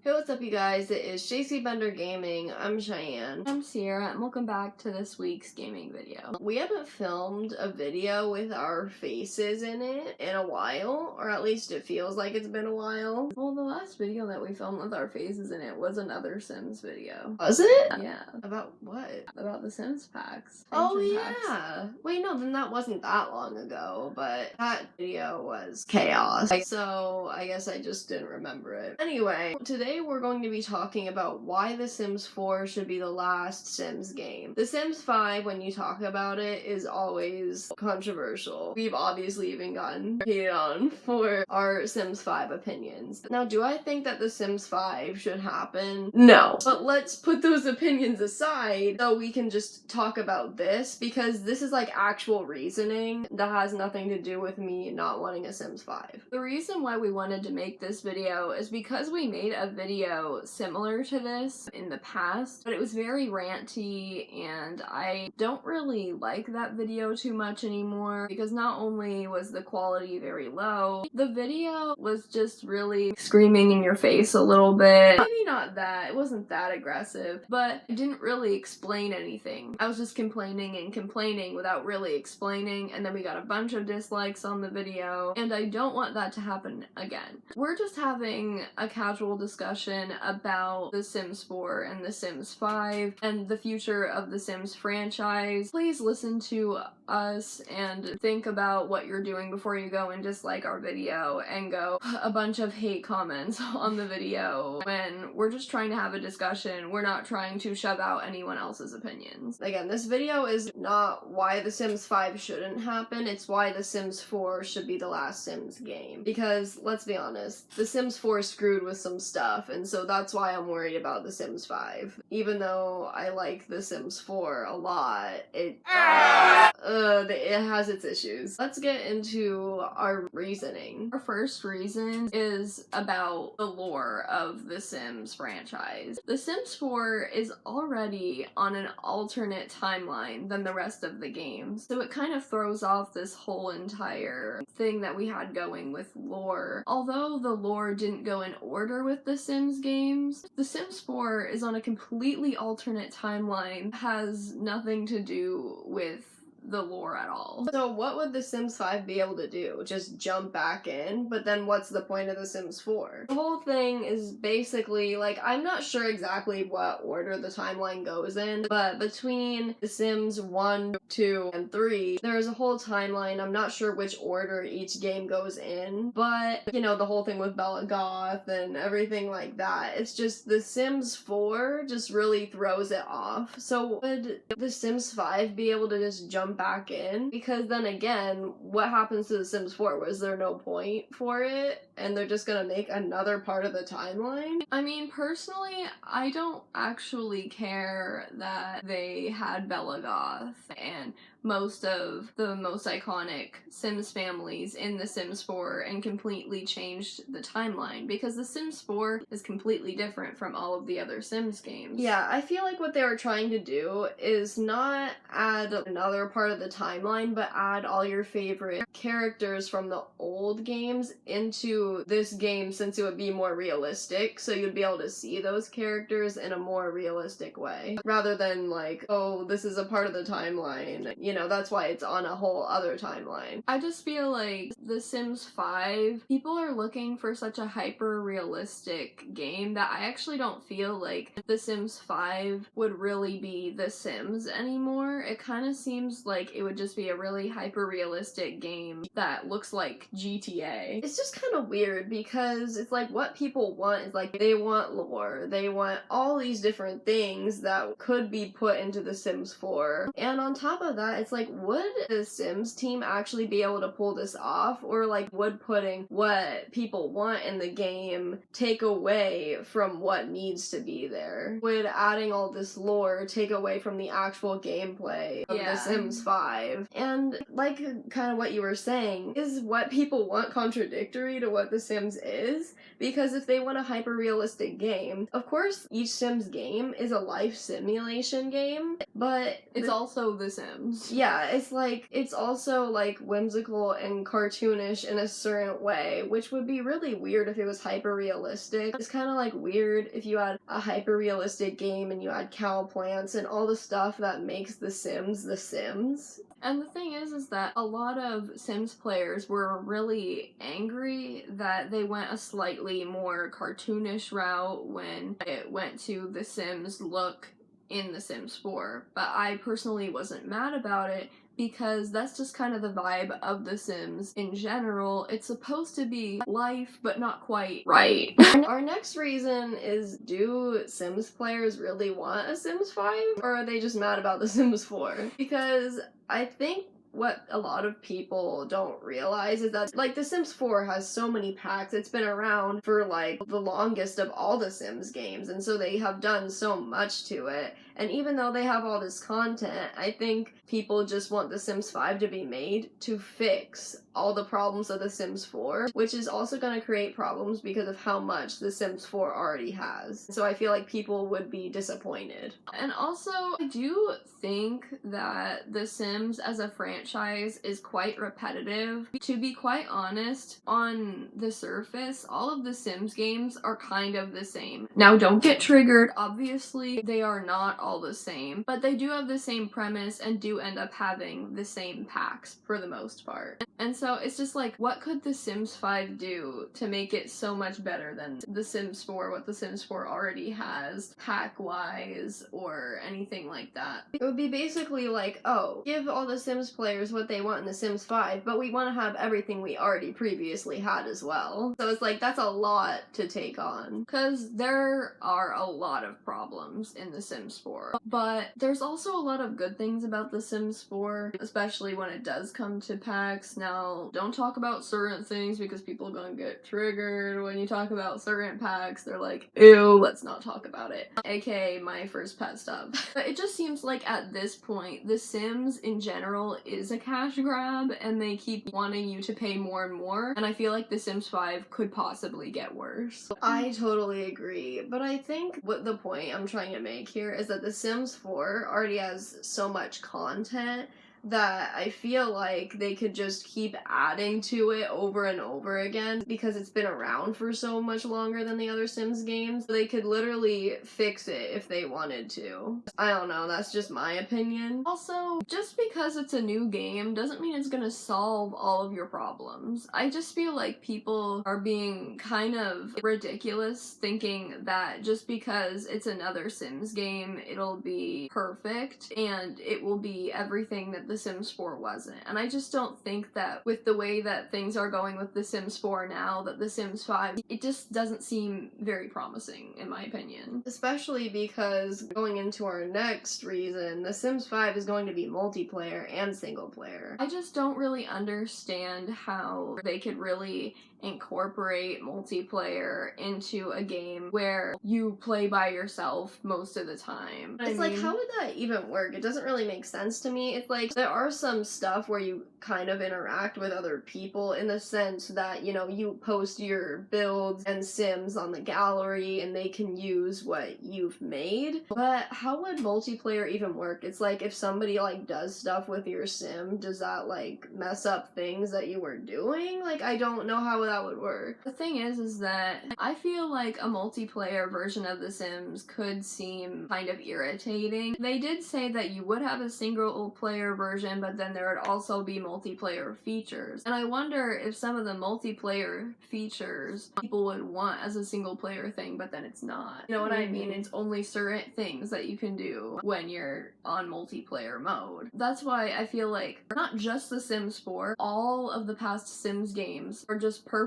Hey, what's up, you guys? It is JC Bender Gaming. I'm Cheyenne. I'm Sierra, and welcome back to this week's gaming video. We haven't filmed a video with our faces in it in a while, or at least it feels like it's been a while. Well, the last video that we filmed with our faces in it was another Sims video. Was it? Yeah. About what? About the Sims packs. Oh, Expansion yeah. packs. Wait, no, then that wasn't that long ago, but that video was chaos. So I guess I just didn't remember it. Anyway, today we're going to be talking about why The Sims 4 should be the last Sims game. The Sims 5, when you talk about it, is always controversial. We've obviously even gotten hated on for our Sims 5 opinions. Now, do I think that The Sims 5 should happen? No. But let's put those opinions aside so we can just talk about this, because this is like actual reasoning that has nothing to do with me not wanting a Sims 5. The reason why we wanted to make this video is because we made a video similar to this in the past, but it was very ranty, and I don't really like that video too much anymore because not only was the quality very low, the video was just really screaming in your face a little bit. Maybe not that, it wasn't that aggressive, but it didn't really explain anything. I was just complaining and complaining without really explaining, and then we got a bunch of dislikes on the video, and I don't want that to happen again. We're just having a casual discussion about The Sims 4 and The Sims 5 and the future of The Sims franchise. Please listen to us and think about what you're doing before you go and dislike our video and go a bunch of hate comments on the video when we're just trying to have a discussion. We're not trying to shove out anyone else's opinions. Again, this video is not why The Sims 5 shouldn't happen, it's why The Sims 4 should be the last Sims game. Because, let's be honest, The Sims 4 screwed with some stuff, and so that's why I'm worried about The Sims 5. Even though I like The Sims 4 a lot, it has its issues. Let's get into our reasoning. Our first reason is about the lore of the Sims franchise. The Sims 4 is already on an alternate timeline than the rest of the games, so it kind of throws off this whole entire thing that we had going with lore. Although the lore didn't go in order with the Sims games, The Sims 4 is on a completely alternate timeline, has nothing to do with the lore at all. So what would The Sims 5 be able to do? Just jump back in? But then what's the point of The Sims 4? The whole thing is basically, like, I'm not sure exactly what order the timeline goes in, but between The Sims 1, 2, and 3, there's a whole timeline. I'm not sure which order each game goes in, but, you know, the whole thing with Bella Goth and everything like that. It's just The Sims 4 just really throws it off. So would The Sims 5 be able to just jump back in? Because then again, what happens to The Sims 4? Was there no point for it? And they're just gonna make another part of the timeline? I mean, personally, I don't actually care that they had Bella Goth and most of the most iconic Sims families in The Sims 4 and completely changed the timeline, because The Sims 4 is completely different from all of the other Sims games. Yeah, I feel like what they were trying to do is not add another part of the timeline, but add all your favorite characters from the old games into this game, since it would be more realistic, so you'd be able to see those characters in a more realistic way, rather than like, oh, this is a part of the timeline, you know, that's why it's on a whole other timeline. I just feel like The Sims 5, people are looking for such a hyper-realistic game that I actually don't feel like The Sims 5 would really be The Sims anymore. It kind of seems like it would just be a really hyper-realistic game that looks like GTA. It's just kind of weird, because it's like what people want is like, they want lore, they want all these different things that could be put into The Sims 4, and on top of that, it's like, would the Sims team actually be able to pull this off? Or like, would putting what people want in the game take away from what needs to be there? Would adding all this lore take away from the actual gameplay of The Sims 5? And like kind of what you were saying, is what people want contradictory to what The Sims is? Because if they want a hyper-realistic game, of course each Sims game is a life simulation game, but It's also The Sims. Yeah, it's like, it's also like whimsical and cartoonish in a certain way, which would be really weird if it was hyper realistic. It's kind of like weird if you had a hyper realistic game and you had cow plants and all the stuff that makes The Sims The Sims. And the thing is that a lot of Sims players were really angry that they went a slightly more cartoonish route when it went to the Sims look in The Sims 4. But I personally wasn't mad about it because that's just kind of the vibe of The Sims in general. It's supposed to be life, but not quite right. Our next reason is, do Sims players really want a Sims 5? Or are they just mad about The Sims 4? Because I think what a lot of people don't realize is that, like, The Sims 4 has so many packs. It's been around for, like, the longest of all the Sims games, and so they have done so much to it. And even though they have all this content, I think people just want The Sims 5 to be made to fix all the problems of The Sims 4, which is also going to create problems because of how much The Sims 4 already has. So I feel like people would be disappointed. And also, I do think that The Sims as a franchise is quite repetitive. To be quite honest, on the surface, all of the Sims games are kind of the same. Now, don't get triggered. Obviously, they are not all the same, but they do have the same premise and do end up having the same packs for the most part. And so it's just like, what could The Sims 5 do to make it so much better than The Sims 4, what The Sims 4 already has, pack-wise, or anything like that? It would be basically like, oh, give all the Sims players what they want in The Sims 5, but we want to have everything we already previously had as well. So it's like, that's a lot to take on. Because there are a lot of problems in The Sims 4. But there's also a lot of good things about The Sims 4, especially when it does come to packs. Now, don't talk about certain things because people are gonna get triggered when you talk about certain packs. They're like, ew, let's not talk about it. AKA my first pet stuff. But it just seems like at this point, The Sims in general is a cash grab and they keep wanting you to pay more and more. And I feel like The Sims 5 could possibly get worse. I totally agree, but I think what the point I'm trying to make here is that The Sims 4 already has so much content that I feel like they could just keep adding to it over and over again because it's been around for so much longer than the other Sims games. They could literally fix it if they wanted to. I don't know, that's just my opinion. Also, just because it's a new game doesn't mean it's gonna solve all of your problems. I just feel like people are being kind of ridiculous thinking that just because it's another Sims game, it'll be perfect and it will be everything that The Sims 4 wasn't. And I just don't think that with the way that things are going with The Sims 4 now, that The Sims 5, it just doesn't seem very promising in my opinion. Especially because going into our next reason, The Sims 5 is going to be multiplayer and single player. I just don't really understand how they could really incorporate multiplayer into a game where you play by yourself most of the time. It's like, how would that even work? It doesn't really make sense to me. It's like, there are some stuff where you kind of interact with other people in the sense that, you know, you post your builds and Sims on the gallery and they can use what you've made. But how would multiplayer even work? It's like, if somebody like does stuff with your Sim, does that like mess up things that you were doing? Like, I don't know how that would work. The thing is that I feel like a multiplayer version of The Sims could seem kind of irritating. They did say that you would have a single player version, but then there would also be multiplayer features. And I wonder if some of the multiplayer features people would want as a single player thing, but then it's not. You know what I mean? It's only certain things that you can do when you're on multiplayer mode. That's why I feel like not just The Sims 4, all of the past Sims games are just perfect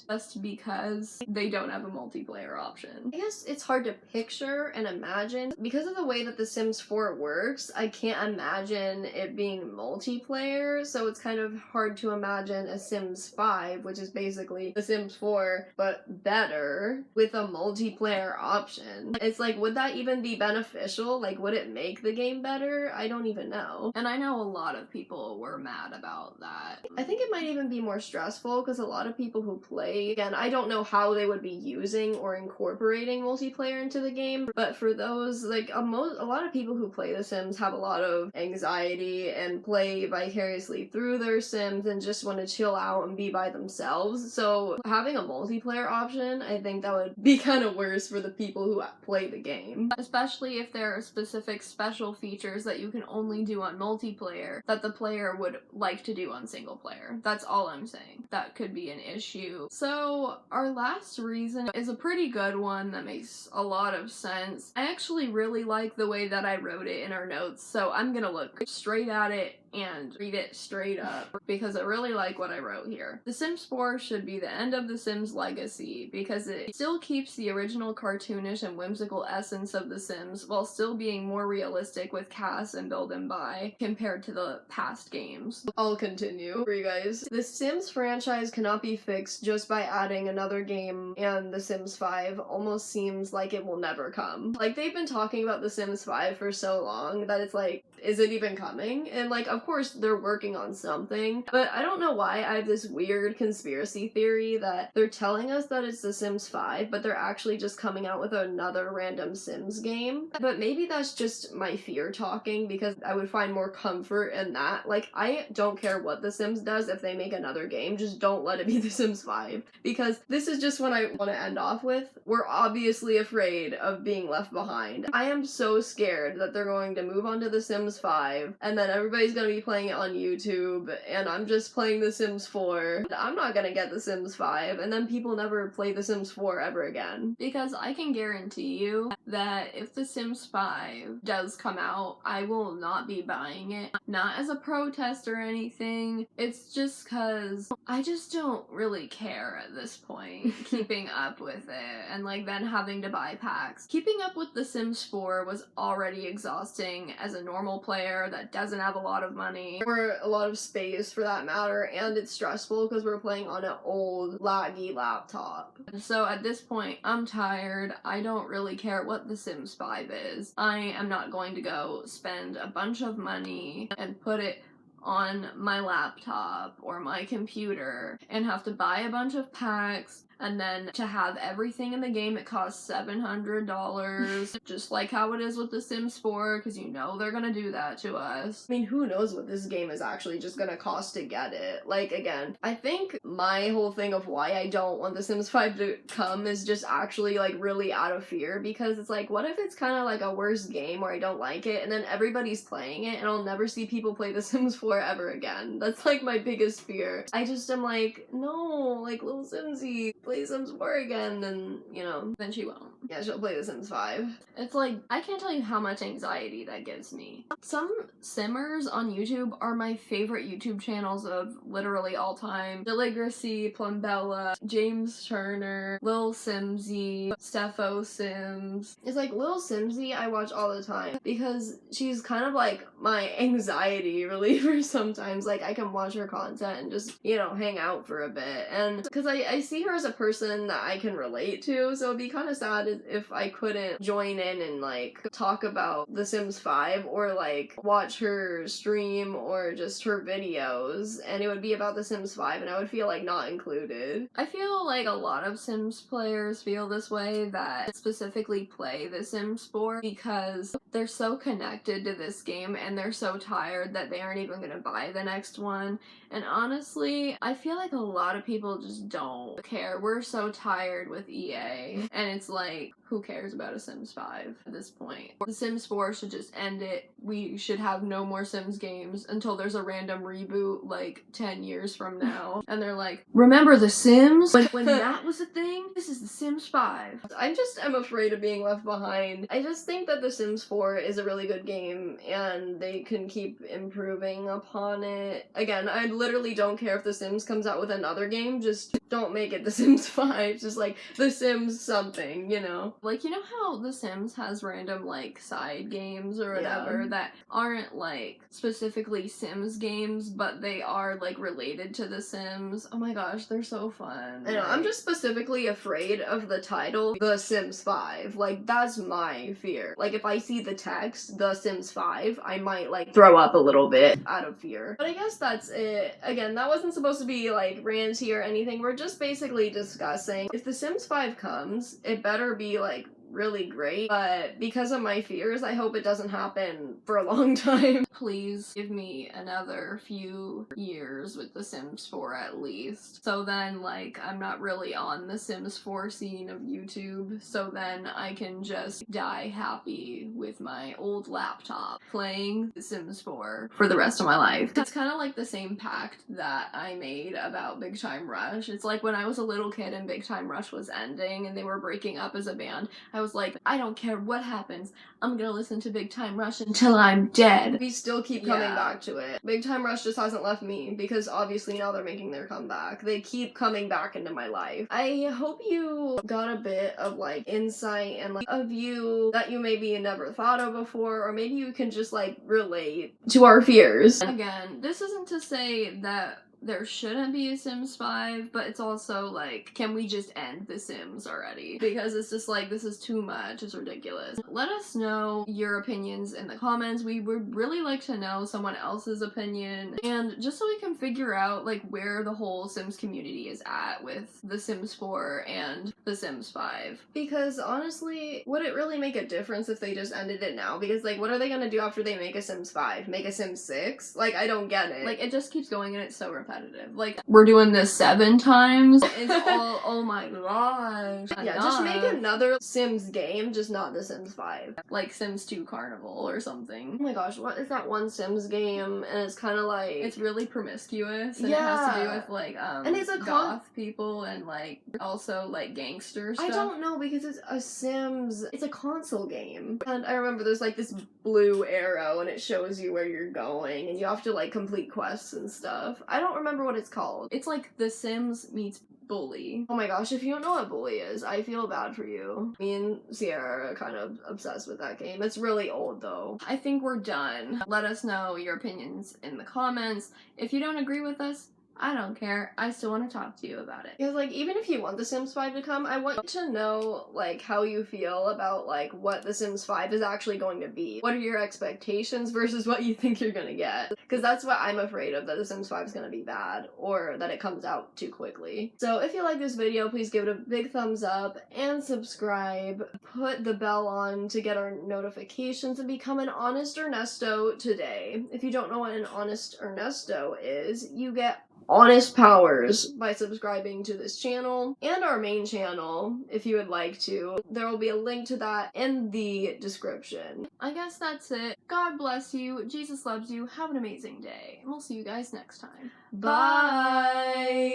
just because they don't have a multiplayer option. I guess it's hard to picture and imagine. Because of the way that The Sims 4 works, I can't imagine it being multiplayer, so it's kind of hard to imagine a Sims 5, which is basically The Sims 4, but better, with a multiplayer option. It's like, would that even be beneficial? Like, would it make the game better? I don't even know. And I know a lot of people were mad about that. I think it might even be more stressful because a lot of people who play, again, I don't know how they would be using or incorporating multiplayer into the game, but for those, like, a lot of people who play The Sims have a lot of anxiety and play vicariously through their Sims and just want to chill out and be by themselves. So having a multiplayer option, I think that would be kind of worse for the people who play the game. Especially if there are specific special features that you can only do on multiplayer that the player would like to do on single player. That's all I'm saying. That could be an issue. So our last reason is a pretty good one that makes a lot of sense. I actually really like the way that I wrote it in our notes, so I'm gonna look straight at it and read it straight up because I really like what I wrote here. The Sims 4 should be the end of The Sims legacy because it still keeps the original cartoonish and whimsical essence of The Sims while still being more realistic with Cass and Build and Buy compared to the past games. I'll continue for you guys. The Sims franchise cannot be fixed just by adding another game, and The Sims 5 almost seems like it will never come. Like, they've been talking about The Sims 5 for so long that it's like, is it even coming? And like, of course they're working on something, but I don't know why I have this weird conspiracy theory that they're telling us that it's The Sims 5, but they're actually just coming out with another random Sims game. But maybe that's just my fear talking, because I would find more comfort in that. Like, I don't care what The Sims does if they make another game, just don't let it be The Sims 5. Because this is just what I want to end off with. We're obviously afraid of being left behind. I am so scared that they're going to move on to The Sims 5, and then everybody's gonna be playing it on YouTube, and I'm just playing The Sims 4. I'm not gonna get The Sims 5, and then people never play The Sims 4 ever again. Because I can guarantee you that if The Sims 5 does come out, I will not be buying it. Not as a protest or anything, it's just cause I just don't really care at this point, keeping up with it, and like then having to buy packs. Keeping up with The Sims 4 was already exhausting as a normal player that doesn't have a lot of money. Or a lot of space for that matter, and it's stressful because we're playing on an old laggy laptop. So at this point, I'm tired. I don't really care what The Sims 5 is. I am not going to go spend a bunch of money and put it on my laptop or my computer and have to buy a bunch of packs, and then to have everything in the game it costs $700, just like how it is with The Sims 4, because you know they're gonna do that to us. I mean, who knows what this game is actually just gonna cost to get it. Like, again, I think my whole thing of why I don't want The Sims 5 to come is just actually, like, really out of fear, because it's like, what if it's kind of like a worse game where I don't like it, and then everybody's playing it, and I'll never see people play The Sims 4 ever again. That's, like, my biggest fear. I just am like, no, like, little Simsy, play Sims 4 again, and, you know. Then she won't. Yeah, she'll play The Sims 5. It's like, I can't tell you how much anxiety that gives me. Some Simmers on YouTube are my favorite YouTube channels of literally all time. Deligracy, Plumbella, James Turner, Lil Simsy, Steffo Sims. It's like, Lil Simsy I watch all the time because she's kind of like my anxiety reliever sometimes. Like, I can watch her content and just, you know, hang out for a bit. And because I see her as a person that I can relate to, so it'd be kind of sad if I couldn't join in and like talk about The Sims 5 or like watch her stream or just her videos, and it would be about The Sims 5 and I would feel like not included. I feel like a lot of Sims players feel this way that specifically play The Sims 4 because they're so connected to this game and they're so tired that they aren't even gonna buy the next one. And honestly, I feel like a lot of people just don't care. We're so tired with EA, and it's like, who cares about a Sims 5 at this point? The Sims 4 should just end it. We should have no more Sims games until there's a random reboot like 10 years from now. And they're like, remember The Sims? When that was a thing? This is The Sims 5. I'm afraid of being left behind. I just think that The Sims 4 is a really good game and they can keep improving upon it. Again, I literally don't care if The Sims comes out with another game, just don't make it The Sims 5. Just like The Sims something, you know? Like, you know how The Sims has random, like, side games or whatever that aren't, like, specifically Sims games, but they are, like, related to The Sims? Oh my gosh, they're so fun. I know, I'm just specifically afraid of the title, The Sims 5. Like, that's my fear. Like, if I see the text, The Sims 5, I might, like, throw up a little bit out of fear. But I guess that's it. Again, that wasn't supposed to be, like, ranty or anything. We're just basically discussing, if The Sims 5 comes, it better be, like, really great, but because of my fears, I hope it doesn't happen for a long time. Please give me another few years with The Sims 4 at least. So then, like, I'm not really on the Sims 4 scene of YouTube, so then I can just die happy with my old laptop playing The Sims 4 for the rest of my life. It's kind of like the same pact that I made about Big Time Rush. It's like when I was a little kid and Big Time Rush was ending and they were breaking up as a band, I was like, I don't care what happens, I'm gonna listen to Big Time Rush until I'm dead. We still keep coming back to it. Big Time Rush just hasn't left me because obviously now they're making their comeback. They keep coming back into my life. I hope you got a bit of like insight and like a view that you maybe never thought of before, or maybe you can just like relate to our fears. Again, this isn't to say that there shouldn't be a Sims 5, but it's also like, can we just end The Sims already? Because it's just like, this is too much, it's ridiculous. Let us know your opinions in the comments. We would really like to know someone else's opinion, and just so we can figure out like where the whole Sims community is at with The Sims 4 and The Sims 5. Because honestly, would it really make a difference if they just ended it now? Because like, what are they gonna do after they make a Sims 5? Make a Sims 6? Like, I don't get it. Like, it just keeps going and it's so repetitive. Like, we're doing this 7 times. It's all, oh my gosh. Yeah, just make another Sims game, just not The Sims 5. Like Sims 2 Carnival or something. Oh my gosh, what is that one Sims game? And it's kind of like... It's really promiscuous, and it has to do with, like, and it's a goth people and, like, also, like, gangster stuff. I don't know, because it's a Sims... It's a console game. And I remember there's, like, this blue arrow, and it shows you where you're going, and you have to, like, complete quests and stuff. I don't remember what it's called. It's like The Sims meets Bully. Oh my gosh, if you don't know what Bully is, I feel bad for you. Me and Sierra are kind of obsessed with that game. It's really old though. I think we're done. Let us know your opinions in the comments. If you don't agree with us, I don't care. I still want to talk to you about it. Because, like, even if you want The Sims 5 to come, I want to know, like, how you feel about, like, what The Sims 5 is actually going to be. What are your expectations versus what you think you're gonna get? Because that's what I'm afraid of, that The Sims 5 is gonna be bad, or that it comes out too quickly. So if you like this video, please give it a big thumbs up, and subscribe. Put the bell on to get our notifications, and become an Honest Ernesto today. If you don't know what an Honest Ernesto is, you get honest powers by subscribing to this channel and our main channel if you would like to. There will be a link to that in the description. I guess that's it. God bless you. Jesus loves you. Have an amazing day. And we'll see you guys next time. Bye!